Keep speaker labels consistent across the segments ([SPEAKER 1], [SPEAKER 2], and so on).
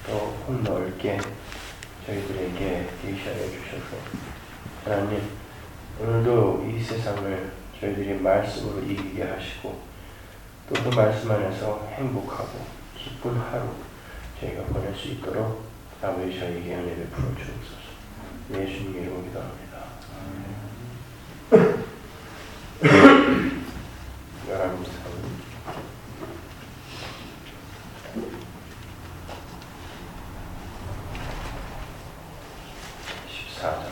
[SPEAKER 1] 또 폭넓게 저희들에게 계시하여 주셔서 하나님, 오늘도 이 세상을 저희들이 말씀으로 이기게 하시고 또 그 말씀 안에서 행복하고 기쁜 하루 저희가 보낼 수 있도록 아버지 저희에게 은혜 베풀어 주옵소서. 예수님 이름으로 기도합니다. 14장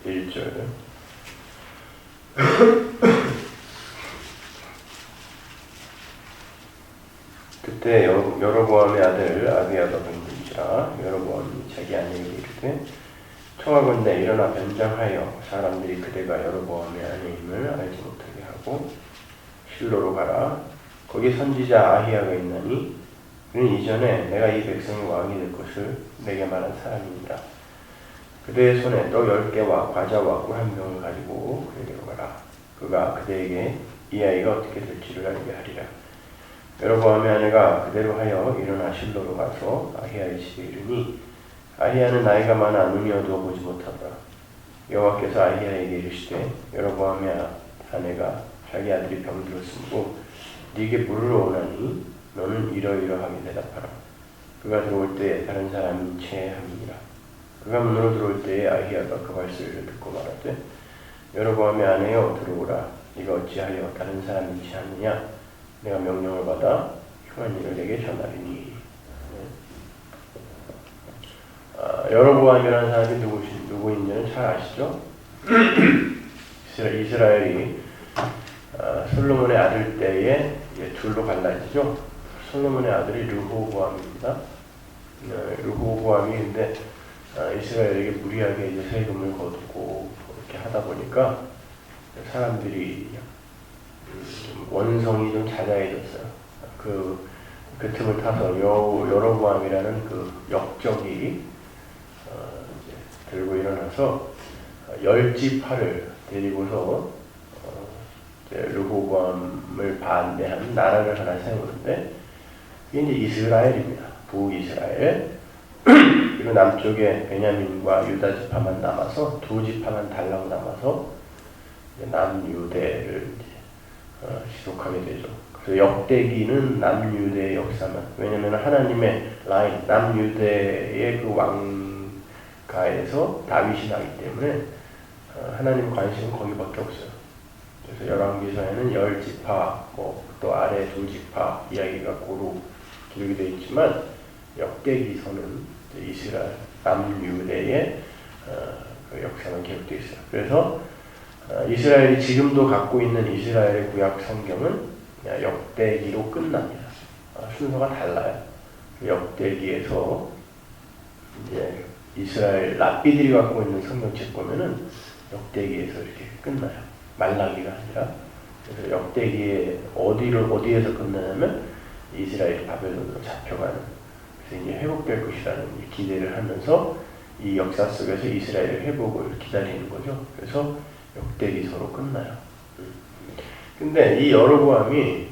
[SPEAKER 1] 1절 그때 여로보암의 아들 아비야가 병든지라 여로보암이 자기 아내에게 이르되 청하건대 일어나 변장하여 사람들이 그대가 여로보암의 아내임을 알지 못하게 하고 실로로 가라. 거기 선지자 아히야가 있나니 그는 이전에 내가 이 백성의 왕이 될 것을 내게 말한 사람이니라. 그대의 손에 떡 10개와 과자와 꿀 한 병을 가지고 그에게로 가라. 그가 그대에게 이 아이가 어떻게 될지를 알게 하리라. 여로보암의 아내가 그대로 하여 일어나 실로로 가서 아히야의 집에 이르니 아히야는 나이가 많아 눈이 어두워 보지 못하더라. 여호와께서 아히야에게 이르시되 여로보암의 아내가 자기 아들이 병들었으므로 네게 물으러 오나니 너는 이러이러하게 대답하라. 그가 들어올 때에 다른 사람이 체함이니라. 그가 문으로 들어올 때에 아히야가 그 말씀을 듣고 말하되 여로보암의 아내여 들어오라. 네가 어찌하여 다른 사람이 체하느냐. 내가 명령을 받아 흉한 일을 내게 전하리니. 여로보암이라는 사람이 누구인지는 잘 아시죠? 이스라엘이 솔로몬의 아들 때에 둘로 갈라지죠. 솔로몬의 아들이 르호보암입니다. 르호보암이 근데 이스라엘에게 무리하게 이제 세금을 거두고 이렇게 하다 보니까 사람들이 원성이 좀 자자해졌어요. 그 틈을 타서 여로보암이라는 그 역적이 들고 일어나서 10지파를 데리고서 르호보암을 반대하는 나라를 하나 세우는데 이게 이제 이스라엘입니다. 북이스라엘. 그리고 남쪽에 베냐민과 유다 지파만 남아서 두 지파만 달랑 남아서 남유대를 지속하게 되죠. 그래서 역대기는 남유대의 역사만. 왜냐하면 하나님의 라인, 남유대의 그 왕가에서 다윗이 나기 때문에 하나님 관심은 거기밖에 없어요. 그래서 열왕기서에는 10지파, 또 아래 2지파 이야기가 고루 기록이 되어 있지만 역대기서는 이스라엘 남유대의 그 역사만 기록되어 있어요. 그래서 이스라엘이 지금도 갖고 있는 이스라엘의 구약 성경은 역대기로 끝납니다. 순서가 달라요. 역대기에서 이제 이스라엘 랍비들이 갖고 있는 성경책 보면은 역대기에서 이렇게 끝나요. 말라기가 아니라. 그래서 역대기에 어디에서 끝나냐면 이스라엘이 바벨론으로 잡혀가는. 그래서 이제 회복될 것이라는 기대를 하면서 이 역사 속에서 이스라엘의 회복을 기다리는 거죠. 그래서 역대기서로 끝나요. 근데 이 여로보암이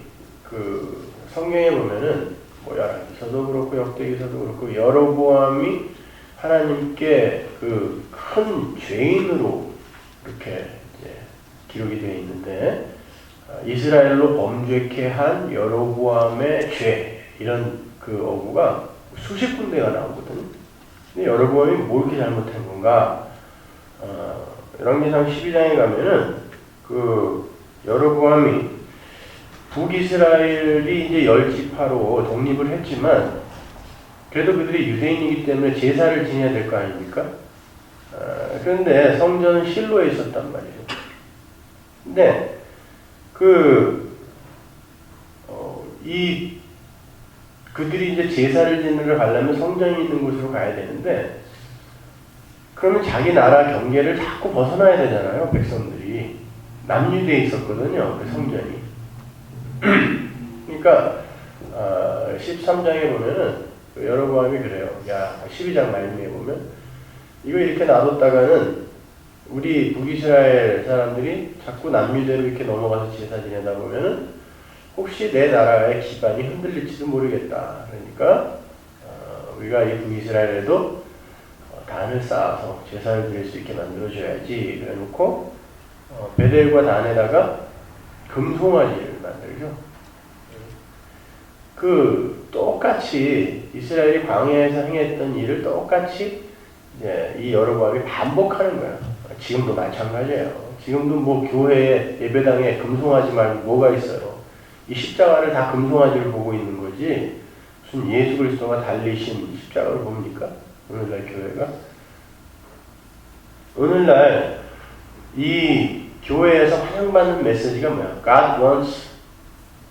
[SPEAKER 1] 그 성경에 보면은 열왕기서도 그렇고 역대기서도 그렇고 여로보암이 하나님께 그 큰 죄인으로 이렇게 이제 기록이 되어 있는데 이스라엘로 범죄케 한 여로보암의 죄 이런 그 어구가 수십 군데가 나오거든요. 근데 여로보암이 뭘 이렇게 잘못한 건가? 열왕기상 12장에 가면은 그 여로보암이 북이스라엘이 이제 10지파로 독립을 했지만 그래도 그들이 유대인이기 때문에 제사를 지내야 될 거 아닙니까? 그런데 성전은 실로에 있었단 말이에요. 근데 그들이 이제 제사를 지내러 가려면 성전이 있는 곳으로 가야 되는데 그러면 자기 나라 경계를 자꾸 벗어나야 되잖아요. 백성들이. 남유대에 있었거든요. 그 성전이. 그러니까 13장에 보면은 여로보암이 그래요. 12장 말미에 보면 이거 이렇게 놔뒀다가는 우리 북이스라엘 사람들이 자꾸 남유대로 이렇게 넘어가서 제사 지내다 보면은 혹시 내 나라의 기반이 흔들릴지도 모르겠다. 그러니까 우리가 이 북이스라엘에도 단을 쌓아서 제사를 드릴 수 있게 만들어줘야지. 그래놓고 베델과 단에다가 금송아지를 만들죠. 그 똑같이 이스라엘이 광야에서 행했던 일을 똑같이 이제 이 여로보암이 반복하는 거야. 지금도 마찬가지예요. 지금도 뭐 교회에 예배당에 금송아지 말고 뭐가 있어요. 이 십자가를 다 금송아지를 보고 있는 거지 무슨 예수 그리스도가 달리신 십자가를 봅니까? 오늘날 교회가? 오늘날 이 교회에서 환영받는 메시지가 뭐야? God wants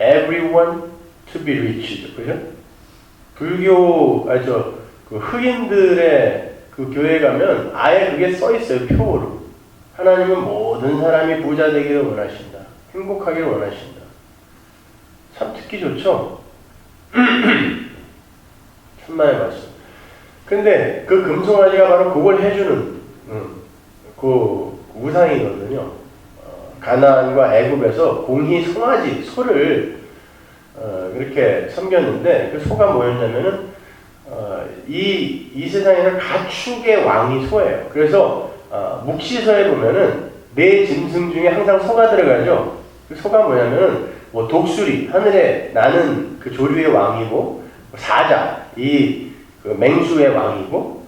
[SPEAKER 1] everyone to be rich. 그죠? 불교, 그 흑인들의 그 교회 가면 아예 그게 써 있어요. 표어로. 하나님은 모든 사람이 부자 되기를 원하신다. 행복하기를 원하신다. 참 듣기 좋죠? 천만의 말씀. 근데 그 금송아지가 바로 그걸 해주는 그 우상이거든요. 가나안과 애굽에서 공히 송아지, 소를 이렇게 섬겼는데 그 소가 뭐였냐면은 이 세상에는 가축의 왕이 소예요. 그래서 묵시서에 보면은 네 짐승 중에 항상 소가 들어가죠. 그 소가 뭐냐면은 뭐 독수리, 하늘에 나는 그 조류의 왕이고, 사자, 그 맹수의 왕이고,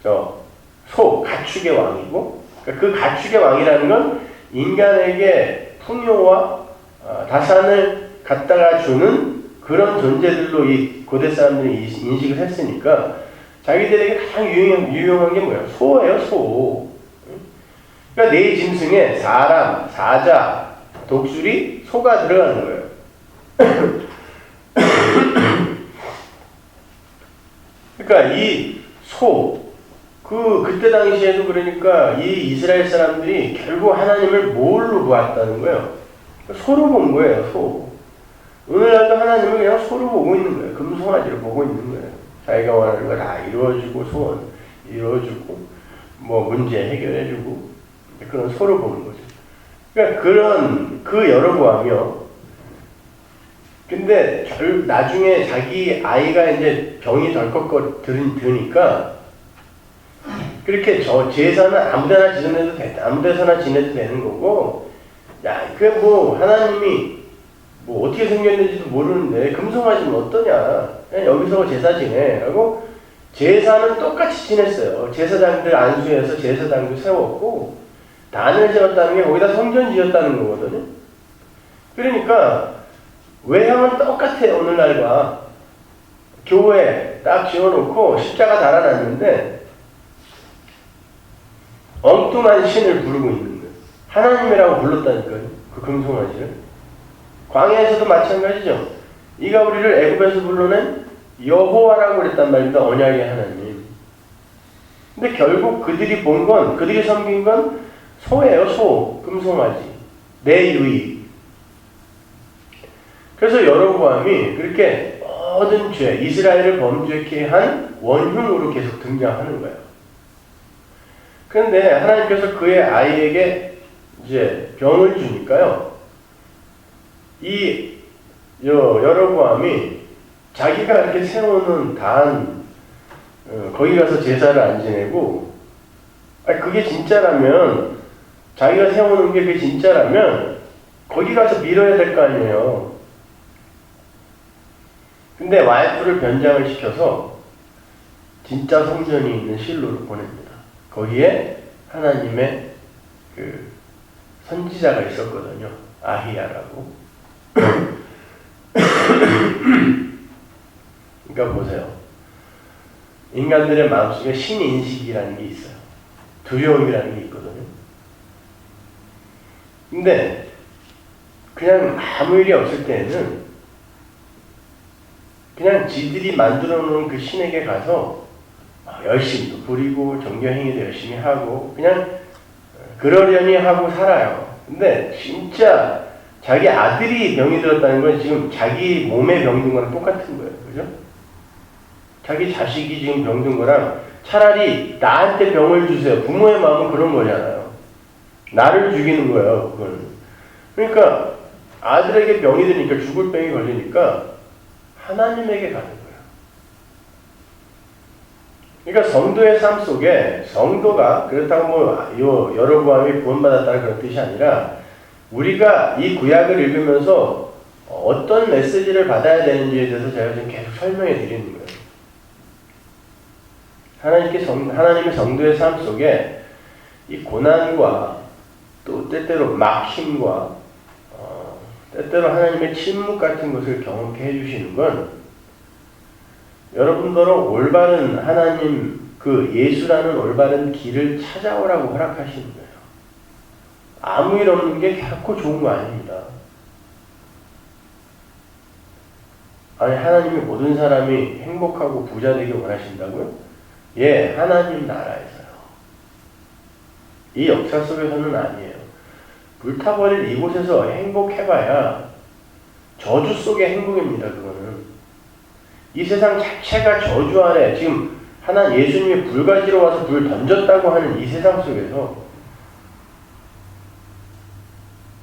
[SPEAKER 1] 소, 가축의 왕이고, 그 가축의 왕이라는 건 인간에게 풍요와 다산을 갖다가 주는 그런 존재들로 이 고대 사람들이 인식을 했으니까 자기들에게 가장 유용한 게 뭐예요? 소예요, 소. 그러니까 네 짐승에 사람, 사자, 독수리, 소가 들어가는 거예요. 그러니까 이 소, 그때 당시에도 그러니까 이 이스라엘 사람들이 결국 하나님을 뭘로 보았다는 거예요? 소로 본 거예요, 소. 오늘날도 하나님을 그냥 소로 보고 있는 거예요. 금송아지로 보고 있는 거예요. 자기가 원하는 거 다 이루어주고, 소원 이루어주고, 뭐 문제 해결해주고, 그런 소로 보는 거죠. 그러니까 그 여로보암이요. 근데 나중에 자기 아이가 이제 병이 덜컥 드니까 그렇게 제사는 아무데나 지내도 되는 거고, 야, 그게 뭐 하나님이 뭐 어떻게 생겼는지도 모르는데 금송아지는 어떠냐? 그냥 여기서 제사 지내라고 제사는 똑같이 지냈어요. 제사장들 안수해서 제사장도 세웠고 단을 세웠다는 게 거기다 성전 지었다는 거거든요. 그러니까 외형은 똑같아요. 오늘날과 교회 딱 지어놓고 십자가 달아놨는데 엉뚱한 신을 부르고 있는 거예요. 하나님이라고 불렀다니까요. 그 금송아지를. 광야에서도 마찬가지죠. 이가 우리를 애굽에서 불러낸 여호와라고 그랬단 말입니다. 언약의 하나님. 근데 결국 그들이 그들이 섬긴 건 소예요. 소, 금송아지, 내 유의. 그래서 여로보암이 그렇게 모든 죄, 이스라엘을 범죄케 한 원흉으로 계속 등장하는 거예요. 그런데 하나님께서 그의 아이에게 이제 병을 주니까요. 이 여로보암이 자기가 이렇게 세우는 거기 가서 제사를 안 지내고, 그게 진짜라면, 자기가 세우는 게 그게 진짜라면 거기 가서 밀어야 될 거 아니에요. 근데 와이프를 변장을 시켜서 진짜 성전이 있는 실로로 보냅니다. 거기에 하나님의 그 선지자가 있었거든요. 아히야라고. 그러니까 보세요. 인간들의 마음속에 신인식이라는 게 있어요. 두려움이라는 게 있거든요. 근데 그냥 아무 일이 없을 때는 그냥 지들이 만들어 놓은 그 신에게 가서 열심히 부리고 정교행위도 열심히 하고 그냥 그러려니 하고 살아요. 근데 진짜 자기 아들이 병이 들었다는 건 지금 자기 몸에 병든 거랑 똑같은 거예요. 그죠? 자기 자식이 지금 병든 거랑 차라리 나한테 병을 주세요. 부모의 마음은 그런 거잖아요. 나를 죽이는 거예요, 그건. 그러니까 아들에게 병이 드니까 죽을 병이 걸리니까 하나님에게 가는 거예요. 그러니까 성도의 삶 속에 성도가 그렇다고 뭐 여로보암이 구원받았다는 그런 뜻이 아니라 우리가 이 구약을 읽으면서 어떤 메시지를 받아야 되는지에 대해서 제가 지금 계속 설명해 드리는 거예요. 하나님의 성도의 삶 속에 이 고난과 또 때때로 막힘과 때때로 하나님의 침묵 같은 것을 경험케 해주시는 건 여러분들은 올바른 하나님 그 예수라는 올바른 길을 찾아오라고 허락하시는 거예요. 아무 일 없는 게 결코 좋은 거 아닙니다. 아니 하나님이 모든 사람이 행복하고 부자 되길 원하신다고요? 예, 하나님 나라에서요. 이 역사 속에서는 아니에요. 불타버릴 이곳에서 행복해봐야 저주 속의 행복입니다. 그거는 이 세상 자체가 저주 아래 지금 예수님이 불가지로 와서 불 던졌다고 하는 이 세상 속에서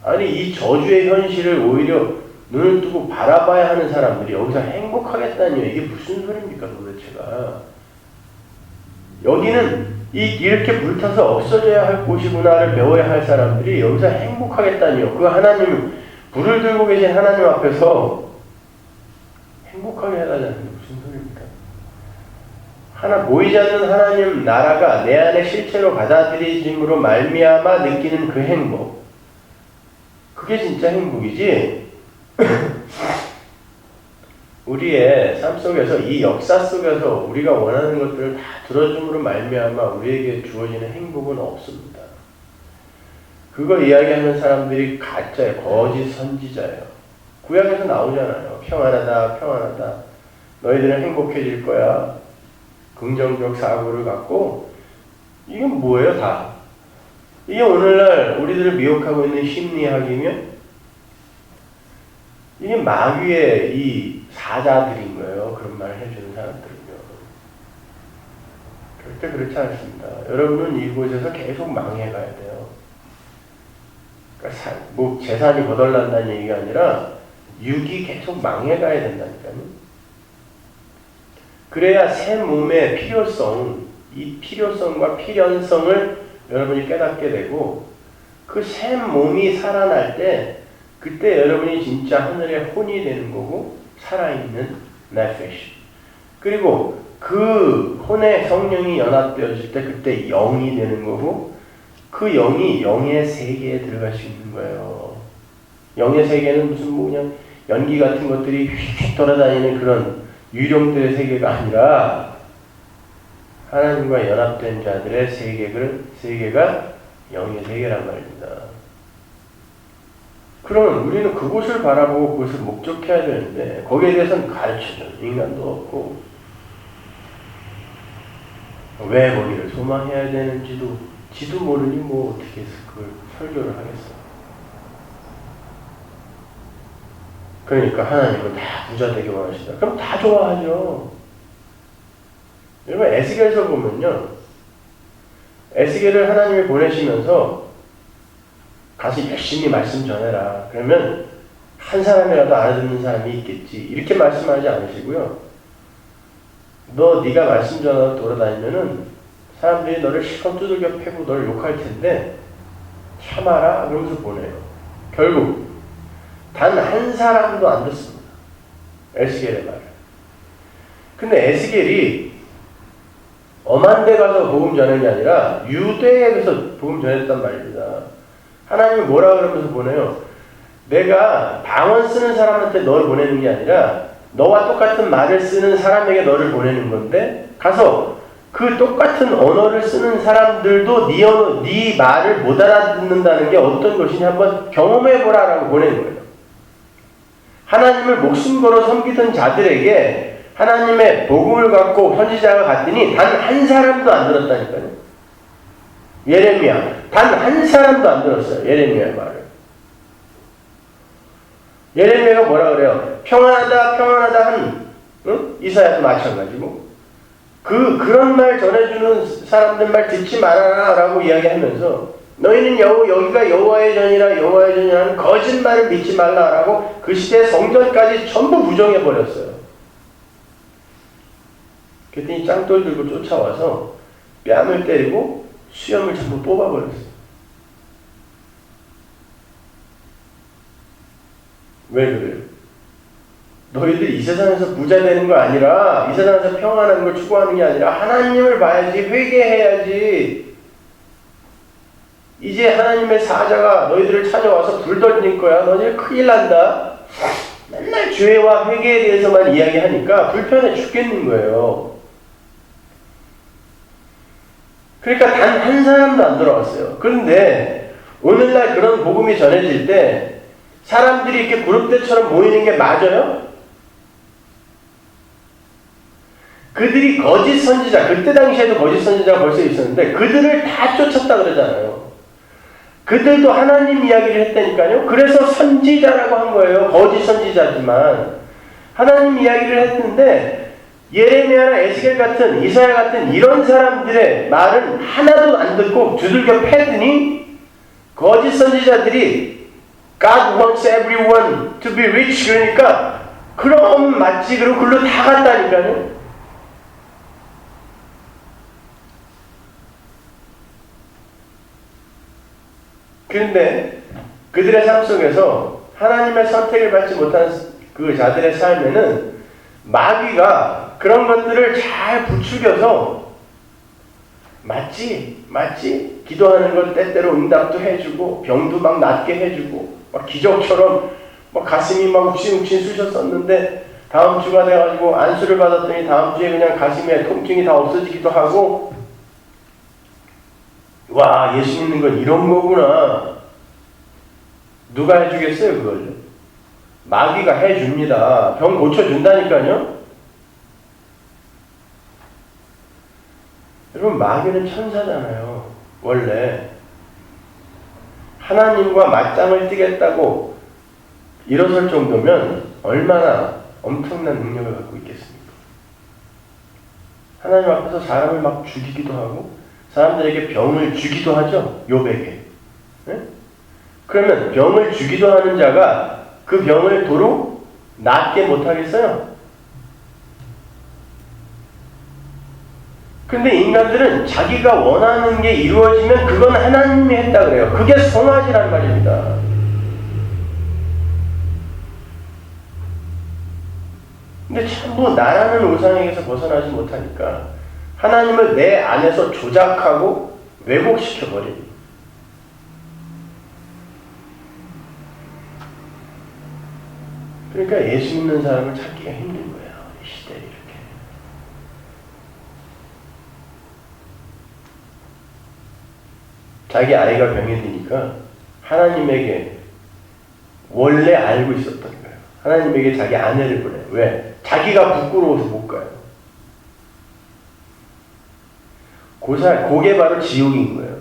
[SPEAKER 1] 아니 이 저주의 현실을 오히려 눈을 뜨고 바라봐야 하는 사람들이 여기서 행복하겠다니요. 이게 무슨 소리입니까 도대체가. 여기는 이렇게 불타서 없어져야 할 곳이구나를 배워야 할 사람들이 여기서 행복하겠다니요. 그 하나님, 불을 들고 계신 하나님 앞에서 행복하게 해달라는 게 무슨 소리입니까? 보이지 않는 하나님 나라가 내 안에 실체로 받아들여짐으로 말미암아 느끼는 그 행복. 그게 진짜 행복이지. 우리의 삶 속에서 이 역사 속에서 우리가 원하는 것들을 다 들어줌으로 말미암아 우리에게 주어지는 행복은 없습니다. 그거 이야기하는 사람들이 가짜예요. 거짓 선지자예요. 구약에서 나오잖아요. 평안하다, 평안하다. 너희들은 행복해질 거야. 긍정적 사고를 갖고. 이게 뭐예요 다? 이게 오늘날 우리들을 미혹하고 있는 심리학이며 이게 마귀의 이 사자들인 거예요. 그런 말을 해주는 사람들은요. 절대 그렇지 않습니다. 여러분은 이곳에서 계속 망해가야 돼요. 그러니까 재산이 거덜난다는 얘기가 아니라 육이 계속 망해가야 된다니까요. 그래야 새 몸의 필요성, 이 필요성과 필연성을 여러분이 깨닫게 되고 그 새 몸이 살아날 때 그때 여러분이 진짜 하늘의 혼이 되는 거고 살아있는 네페시. 그리고 그 혼의 성령이 연합되어질 때 그때 영이 되는 거고 그 영이 영의 세계에 들어갈 수 있는 거예요. 영의 세계는 무슨 그냥 연기 같은 것들이 휙휙 돌아다니는 그런 유령들의 세계가 아니라 하나님과 연합된 자들의 세계가 영의 세계란 말입니다. 그러면 우리는 그곳을 바라보고 그것을 목적해야 되는데 거기에 대해서는 가르쳐주는 인간도 없고 왜 거기를 소망해야 되는지도 지도 모르니 뭐 어떻게 해서 그걸 설교를 하겠어. 그러니까 하나님은 다 부자 되게 원하시다. 그럼 다 좋아하죠. 여러분 에스겔서 보면요. 에스겔을 하나님이 보내시면서 가서 열심히 말씀 전해라. 그러면 한 사람이라도 알아듣는 사람이 있겠지. 이렇게 말씀하지 않으시고요. 네가 말씀 전하러 돌아다니면은 사람들이 너를 실컷 두들겨 패고 너를 욕할 텐데 참아라. 그러면서 보내요. 결국 단 한 사람도 안 듣습니다. 에스겔의 말을. 근데 에스겔이 엄한 데 가서 복음 전하는 게 아니라 유대에 가서 복음 전했단 말입니다. 하나님이 뭐라 그러면서 보내요? 내가 방언 쓰는 사람한테 너를 보내는 게 아니라 너와 똑같은 말을 쓰는 사람에게 너를 보내는 건데 가서 그 똑같은 언어를 쓰는 사람들도 네 말을 못 알아듣는다는 게 어떤 것이냐 한번 경험해보라라고 보내는 거예요. 하나님을 목숨 걸어 섬기던 자들에게 하나님의 복음을 갖고 선지자가 갔더니 단 한 사람도 안 들었다니까요. 예레미야. 단 한 사람도 안 들었어요. 예레미야의 말을. 예레미야가 뭐라 그래요? 평안하다, 평안하다 한 이사야도 마찬가지고 그런 말 전해주는 사람들 말 듣지 말아라 라고 이야기하면서 너희는 여기가 여호와의 전이라 여호와의 전이라는 거짓말을 믿지 말라라고 그 시대 성전까지 전부 부정해버렸어요. 그랬더니 짱돌 들고 쫓아와서 뺨을 때리고 수염을 전부 뽑아버렸어요. 왜 그래요? 너희들 이 세상에서 부자 되는 거 아니라, 이 세상에서 평안한 걸 추구하는 게 아니라 하나님을 봐야지, 회개해야지. 이제 하나님의 사자가 너희들을 찾아와서 불 던질 거야. 너희들 큰일 난다. 맨날 죄와 회개에 대해서만 이야기하니까 불편해 죽겠는 거예요. 그러니까 단 한 사람도 안 돌아왔어요. 그런데 오늘날 그런 복음이 전해질 때 사람들이 이렇게 그룹대처럼 모이는 게 맞아요? 그들이 거짓 선지자, 그때 당시에도 거짓 선지자가 벌써 있었는데 그들을 다 쫓았다 그러잖아요. 그들도 하나님 이야기를 했다니까요. 그래서 선지자라고 한 거예요. 거짓 선지자지만 하나님 이야기를 했는데 예레미야나 에스겔 같은, 이사야 같은 이런 사람들의 말은 하나도 안 듣고 두들겨 패더니 거짓 선지자들이 God wants everyone to be rich 그러니까 그럼 맞지. 그리고 글로 다 갔다니까요. 그런데 그들의 삶 속에서 하나님의 선택을 받지 못한 그 자들의 삶에는 마귀가 그런 것들을 잘 부추겨서 맞지? 기도하는 걸 때때로 응답도 해주고 병도 막 낫게 해주고 막 기적처럼 막 가슴이 막 욱신욱신 쑤셨었는데 다음 주가 돼가지고 안수를 받았더니 다음 주에 그냥 가슴에 통증이 다 없어지기도 하고 와, 예수 믿는 건 이런 거구나. 누가 해주겠어요, 그걸? 마귀가 해줍니다. 병 고쳐준다니까요? 여러분, 마귀는 천사잖아요. 원래. 하나님과 맞짱을 뜨겠다고 일어설 정도면 얼마나 엄청난 능력을 갖고 있겠습니까? 하나님 앞에서 사람을 막 죽이기도 하고 사람들에게 병을 주기도 하죠. 욥에게. 네? 그러면 병을 주기도 하는 자가 그 병을 도로 낫게 못하겠어요? 근데 인간들은 자기가 원하는 게 이루어지면 그건 하나님이 했다 그래요. 그게 성화지란 말입니다. 근데 전부 나라는 우상에게서 벗어나지 못하니까 하나님을 내 안에서 조작하고 왜곡시켜버립니다. 그러니까 예수 믿는 사람을 찾기가 힘든 거예요. 이 시대에 이렇게. 자기 아이가 병이 드니까 하나님에게 원래 알고 있었던 거예요. 하나님에게 자기 아내를 보내요. 왜? 자기가 부끄러워서 못 가요. 그게 바로 지옥인 거예요.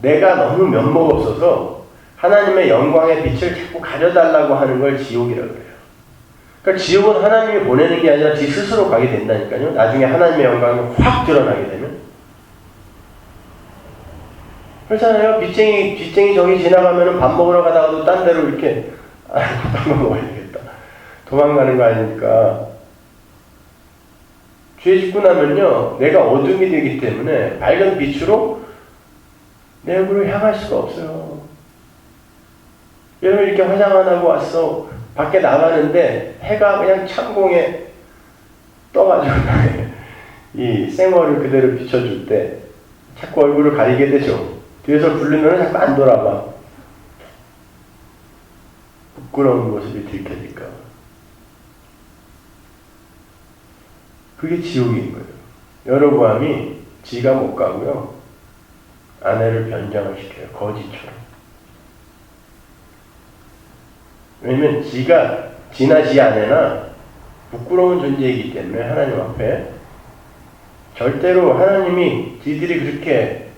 [SPEAKER 1] 내가 너무 면목 없어서 하나님의 영광의 빛을 자꾸 가려달라고 하는 걸 지옥이라고 그래요. 그러니까 지옥은 하나님이 보내는 게 아니라 지 스스로 가게 된다니까요. 나중에 하나님의 영광이 확 드러나게 되면. 그렇잖아요. 빚쟁이 저기 지나가면 밥 먹으러 가다가도 딴 데로 이렇게 밥 먹어야겠다. 도망가는 거 아닙니까? 죄 짓고 나면요, 내가 어둠이 되기 때문에 밝은 빛으로 내 얼굴을 향할 수가 없어요. 여러분 이렇게 화장 안 하고 왔어. 밖에 나가는데 해가 그냥 창공에 떠가지고 이 생얼을 그대로 비춰줄 때 자꾸 얼굴을 가리게 되죠. 뒤에서 부르면 자꾸 안 돌아봐. 부끄러운 모습이 들켜질까. 그게 지옥인 거예요. 여로보암이 지가 못 가고요. 아내를 변장을 시켜요. 거지처럼. 왜냐면 지나 지 아내나 부끄러운 존재이기 때문에 하나님 앞에 절대로 하나님이 지들이 그렇게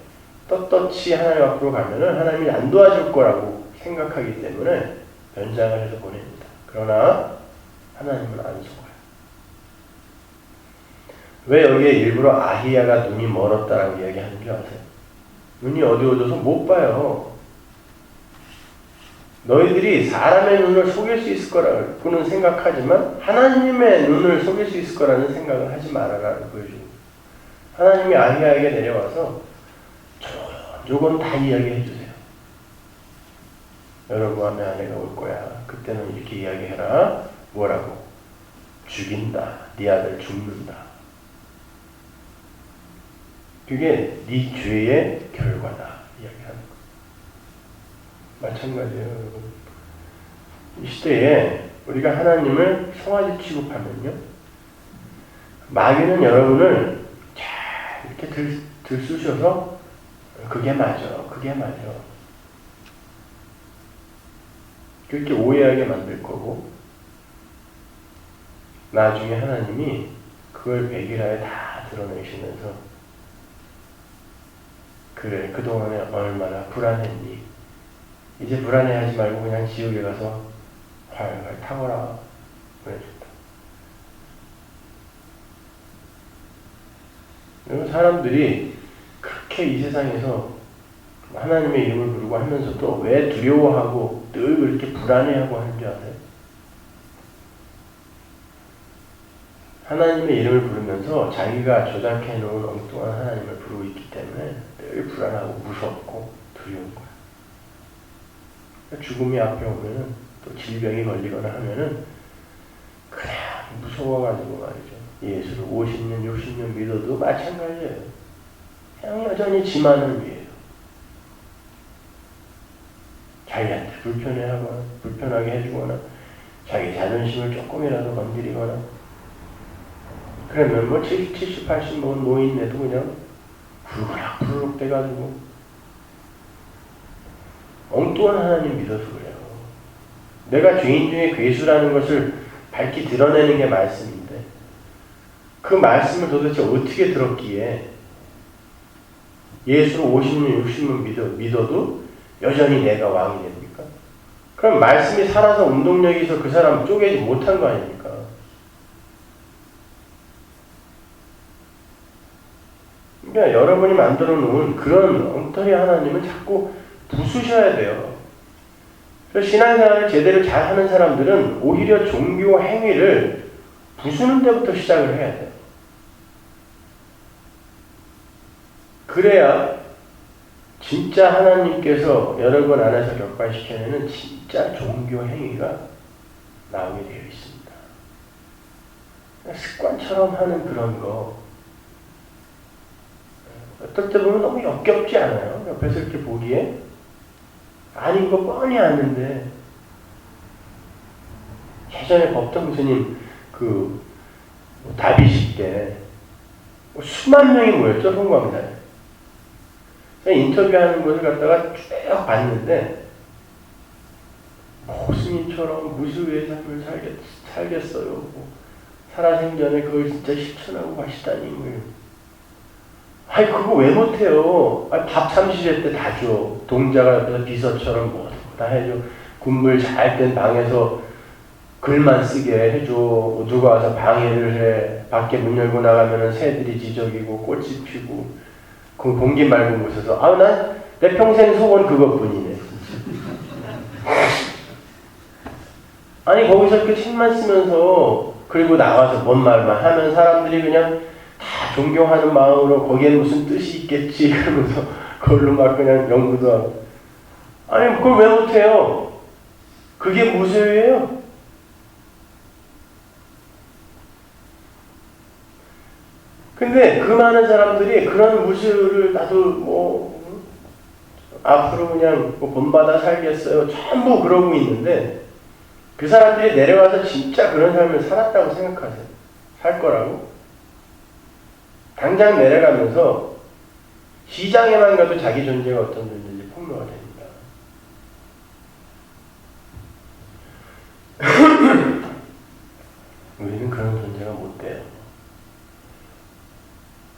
[SPEAKER 1] 떳떳이 하나님 앞으로 가면은 하나님이 안 도와줄 거라고 생각하기 때문에 변장을 해서 보냅니다. 그러나 하나님은 안 속아요. 왜 여기에 일부러 아히야가 눈이 멀었다라고 이야기하는 줄 아세요? 눈이 어두워져서 못 봐요. 너희들이 사람의 눈을 속일 수 있을 거라고는 생각하지만 하나님의 눈을 속일 수 있을 거라는 생각을 하지 말아라고 보여주고, 하나님이 아히야에게 내려와서 조금 다 이야기해 주세요. 여로보암의 아내가 올 거야. 그때는 이렇게 이야기해라. 뭐라고? 죽인다. 네 아들 죽는다. 그게 네 죄의 결과다. 이야기하는 거. 마찬가지예요, 여러분. 이 시대에 우리가 하나님을 송아지 취급하면요, 마귀는 여러분을 잘 이렇게 들쑤셔서 그게 맞아, 그게 맞아, 그렇게 오해하게 만들 거고, 나중에 하나님이 그걸 백일하에 다 드러내시면서 그래, 그동안에 얼마나 불안했니? 이제 불안해하지 말고 그냥 지옥에 가서 활활 타거라. 보내준다. 여러분, 사람들이 그렇게 이 세상에서 하나님의 이름을 부르고 하면서도 왜 두려워하고 늘 그렇게 불안해하고 하는 줄 아세요? 하나님의 이름을 부르면서 자기가 조작해 놓은 엉뚱한 하나님을 부르고 있기 때문에 늘 불안하고 무섭고 두려운 거예요. 죽음이 앞에 오면은, 또 질병이 걸리거나 하면은 그냥 무서워가지고 말이죠. 예수를 50년, 60년 믿어도 마찬가지예요. 그냥 여전히 지만을 위해요. 자기한테 불편하게 해주거나 자기 자존심을 조금이라도 건드리거나, 그러면 뭐 70, 80 먹은 노인네도 그냥 부르륵 돼가지고 엉뚱한 하나님 믿어서 그래요. 내가 죄인 중에 괴수라는 것을 밝히 드러내는 게 말씀인데, 그 말씀을 도대체 어떻게 들었기에 예수를 50년, 60년 믿어도 여전히 내가 왕이 됩니까? 그럼 말씀이 살아서 운동력이 있어 그 사람 쪼개지 못한 거 아닙니까? 그러니까 여러분이 만들어 놓은 그런 엉터리 하나님은 자꾸 부수셔야 돼요. 그래서 신앙생활을 제대로 잘하는 사람들은 오히려 종교 행위를 부수는 데부터 시작을 해야 돼요. 그래야 진짜 하나님께서 여러분 안에서 격발시켜내는 진짜 종교 행위가 나오게 되어 있습니다. 습관처럼 하는 그런 거, 어떨 때 보면 너무 역겹지 않아요? 옆에서 이렇게 보기에 아닌 거 뻔히 아는데. 예전에 법정 스님 다비식 때 수만 명이 모였죠, 송광사에. 인터뷰하는 것을 갖다가 쭉 봤는데, 스님처럼 무수의 삶을 살겠어요. 뭐, 살아생전에 그걸 진짜 실천하고 가시다니. 아니, 그거 왜 못해요? 아니, 밥 30회 때 다 줘. 동자가 옆에서 비서처럼 뭐 다 해줘. 군불 잘 된 방에서 글만 쓰게 해줘. 누가 와서 방해를 해. 밖에 문 열고 나가면은 새들이 지저귀고 꽃이 피고. 그 공기 맑은 곳에서. 난 내 평생 소원 그것뿐이네. 아니, 거기서 이렇게 책만 쓰면서, 그리고 나와서 뭔 말만 하면 사람들이 그냥 다 존경하는 마음으로 거기에 무슨 뜻이 있겠지 그러면서 그걸로 막 그냥 연구도 하고. 아니, 그걸 왜 못해요? 그게 무술이에요? 근데 그 많은 사람들이 그런 무술을 나도 앞으로 그냥 본받아 살겠어요, 전부 그러고 있는데, 그 사람들이 내려와서 진짜 그런 삶을 살았다고 생각하세요? 살 거라고? 당장 내려가면서 시장에만 가도 자기 존재가 어떤 존재인지 폭로가 됩니다. 우리는 그런 존재가 못 돼요.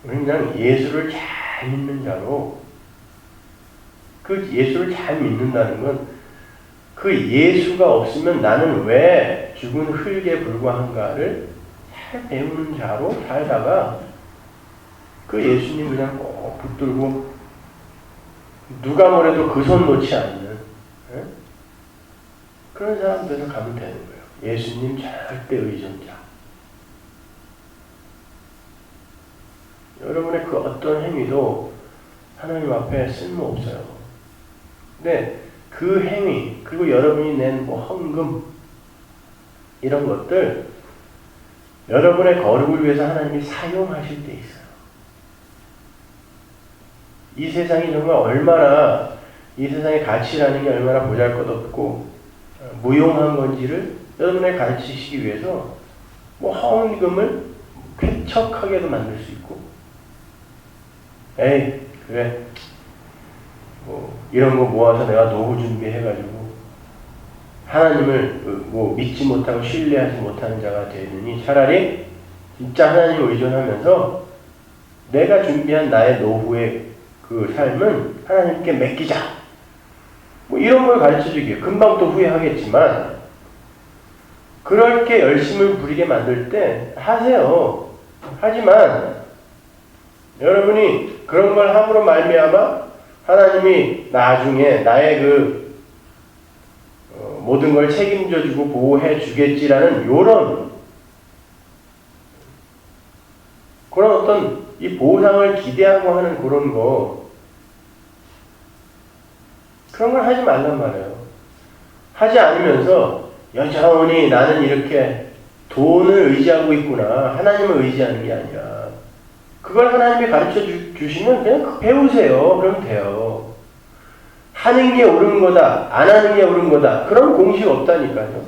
[SPEAKER 1] 우리는 그냥 예수를 잘 믿는 자로, 그 예수를 잘 믿는다는 건 그 예수가 없으면 나는 왜 죽은 흙에 불과한가를 잘 배우는 자로 살다가 그 예수님 그냥 꼭 붙들고 누가 뭐래도 그 손 놓지 않는 예? 그런 사람들로 가면 되는 거예요. 예수님 절대 의존자. 여러분의 그 어떤 행위도 하나님 앞에 쓸모없어요. 근데 그 행위, 그리고 여러분이 낸 뭐 헌금, 이런 것들, 여러분의 거룩을 위해서 하나님이 사용하실 때 있어요. 이 세상이 정말 얼마나, 이 세상의 가치라는 게 얼마나 보잘것없고 무용한 건지를 여러분에 가르치시기 위해서 뭐 헌금을 쾌척하게도 만들 수 있고, 에이 그래 뭐 이런 거 모아서 내가 노후 준비해가지고 하나님을 뭐 믿지 못하고 신뢰하지 못하는 자가 되느니 차라리 진짜 하나님을 의존하면서 내가 준비한 나의 노후의 그 삶은 하나님께 맡기자. 뭐 이런 걸 가르쳐주기에 금방 또 후회하겠지만 그렇게 열심을 부리게 만들 때 하세요. 하지만 여러분이 그런 걸 함으로 말미암아 하나님이 나중에 나의 그 모든 걸 책임져주고 보호해주겠지라는 그런 어떤 이 보상을 기대하고 하는 그런 그런 걸 하지 말란 말이에요. 하지 않으면서 여전히 나는 이렇게 돈을 의지하고 있구나. 하나님을 의지하는 게 아니라 그걸 하나님이 가르쳐 주시면 그냥 배우세요. 그러면 돼요. 하는 게 옳은 거다. 안 하는 게 옳은 거다. 그런 공식 없다니까요.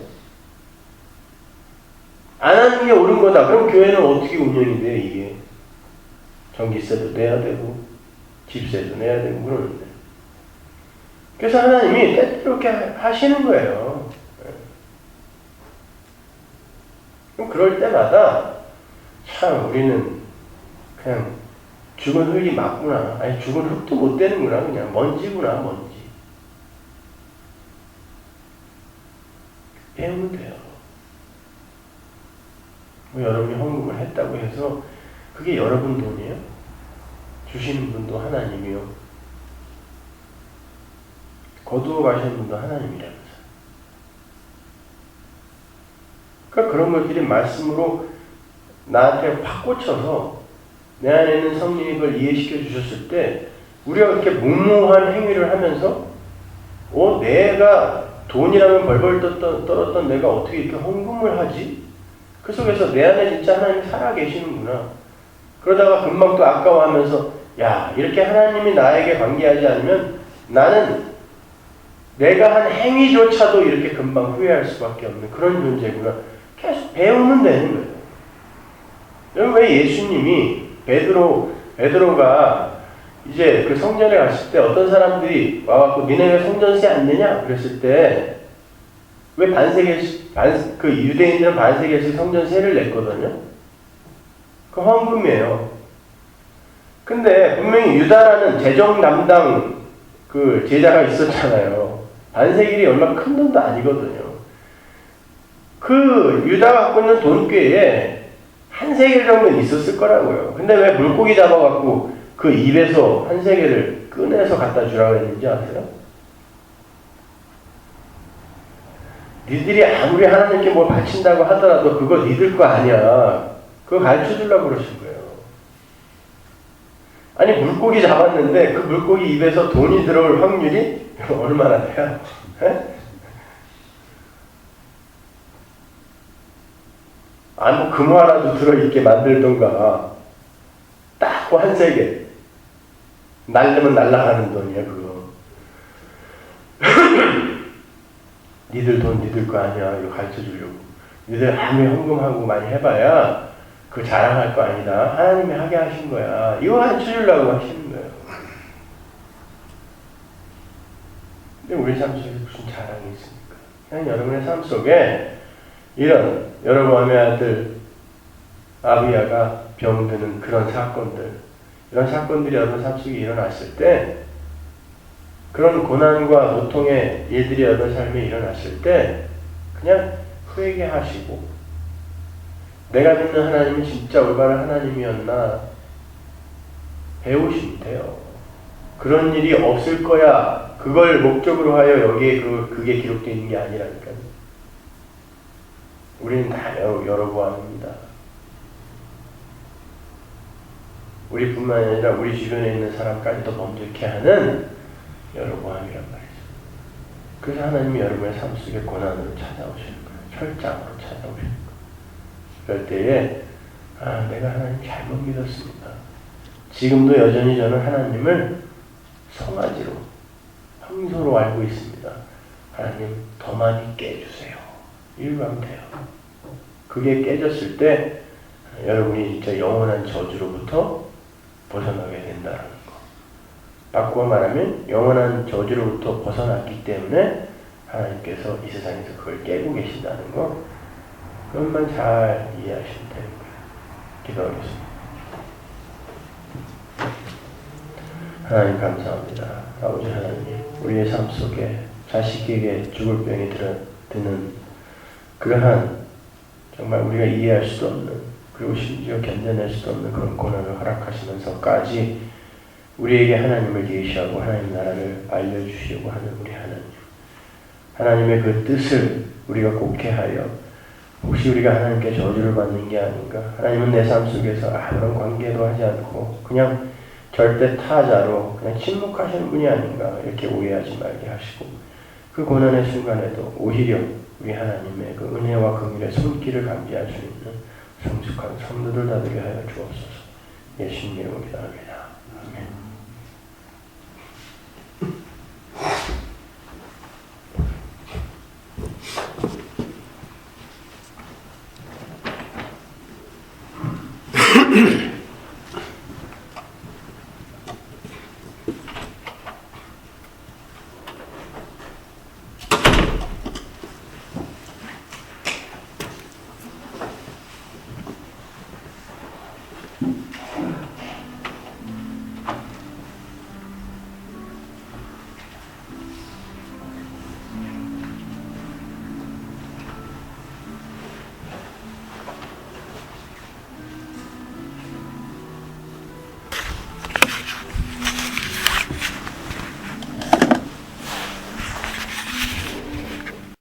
[SPEAKER 1] 안 하는 게 옳은 거다. 그럼 교회는 어떻게 운영이 돼 이게? 전기세도 내야 되고 집세도 내야 되고 그러는데. 그래서 하나님이 때때로 이렇게 하시는 거예요. 그럼 그럴 때마다 참 우리는 그냥 죽은 흙이 맞구나. 아니 죽은 흙도 못 되는구나. 그냥 먼지구나 먼지. 배우면 돼요. 뭐 여러분이 헌금을 했다고 해서 그게 여러분 돈이에요? 주시는 분도 하나님이요. 거두어 가시는 분도 하나님이라면서. 그러니까 그런 것들이 말씀으로 나한테 확 꽂혀서 내 안에 있는 성령이 그걸 이해시켜 주셨을 때 우리가 그렇게 무모한 행위를 하면서 내가 돈이라면 벌벌 떨었던 내가 어떻게 이렇게 헌금을 하지? 그 속에서 내 안에 진짜 하나님이 살아계시는구나. 그러다가 금방 또 아까워하면서 야 이렇게 하나님이 나에게 관계하지 않으면 나는 내가 한 행위조차도 이렇게 금방 후회할 수밖에 없는 그런 존재구나. 계속 배우면 되는 거예요. 여러분 왜 예수님이 베드로가 이제 그 성전에 갔을 때 어떤 사람들이 와갖고 니네 왜 성전세 안 내냐? 그랬을 때 왜 그 유대인들은 반세겔씩 성전세를 냈거든요. 그 헌금이에요. 근데 분명히 유다라는 재정 담당 그 제자가 있었잖아요. 반세겔이 얼마 큰 돈도 아니거든요. 그 유다가 갖고 있는 돈꾀에 한 세겔 정도는 있었을 거라고요. 근데 왜 물고기 잡아갖고 그 입에서 한 세겔을 꺼내서 갖다 주라고 했는지 아세요? 니들이 아무리 하나님께 뭘 바친다고 하더라도 그거 니들 거 아니야. 그거 가르쳐 주려고 그러신 거예요. 아니 물고기 잡았는데 그 물고기 입에서 돈이 들어올 확률이 얼마나 돼요? 뭐 금화 하나도 들어있게 만들던가 딱 그 한 세겔 날르면 날라가는 돈이야 그거. 니들 돈 니들 거 아니야. 이거 가르쳐 주려고. 니들 아무리 헌금하고 많이 해봐야 그 자랑할 거 아니다. 하나님이 하게 하신 거야. 이거 가르쳐 주려고 하시는 거예요. 근데 우리 삶 속에 무슨 자랑이 있습니까? 그냥 여러분의 삶 속에 이런 여러분 아의 아들 아비야가 병드는 그런 사건들, 이런 사건들이 여러분 삶 속에 일어났을 때, 그런 고난과 고통의 일들이 여러분 삶에 일어났을 때 그냥 회개하시고 내가 믿는 하나님이 진짜 올바른 하나님이었나 배우시면 돼요. 그런 일이 없을 거야. 그걸 목적으로 하여 여기에 그게 기록되어 있는 게 아니라니까요. 우리는 다 여로보암입니다. 우리뿐만 아니라 우리 주변에 있는 사람까지도 범죄케 하는 여로보암이란 말이죠. 그래서 하나님이 여러분의 삶 속에 고난으로 찾아오시는 거예요. 혈장으로 찾아오시는 거예요. 그럴 때에 내가 하나님 잘못 믿었습니다. 지금도 여전히 저는 하나님을 송아지로, 황소로 알고 있습니다. 하나님 더 많이 깨주세요. 이러고 하면 돼요. 그게 깨졌을 때 여러분이 진짜 영원한 저주로부터 벗어나게 된다는 거. 바꾸어 말하면 영원한 저주로부터 벗어났기 때문에 하나님께서 이 세상에서 그걸 깨고 계신다는 거. 그것만 잘 이해하시면 되는 거예요. 기도하겠습니다. 하나님 감사합니다. 아버지 하나님, 우리의 삶 속에 자식에게 죽을 병이 드는 그러한 정말 우리가 이해할 수도 없는, 그리고 심지어 견뎌낼 수도 없는 그런 고난을 허락하시면서까지 우리에게 하나님을 계시하고 하나님 나라를 알려주시려고 하는 우리 하나님, 하나님의 그 뜻을 우리가 곡해 하여 혹시 우리가 하나님께 저주를 받는 게 아닌가, 하나님은 내 삶 속에서 아무런 관계도 하지 않고 그냥 절대 타자로 그냥 침묵하시는 분이 아닌가, 이렇게 오해하지 말게 하시고, 그 고난의 순간에도 오히려 우리 하나님의 그 은혜와 긍휼의 손길을 감지할 수 있는 성숙한 성도들 되게 하여 주옵소서. 예수님 이름으로 기도합니다. 아멘.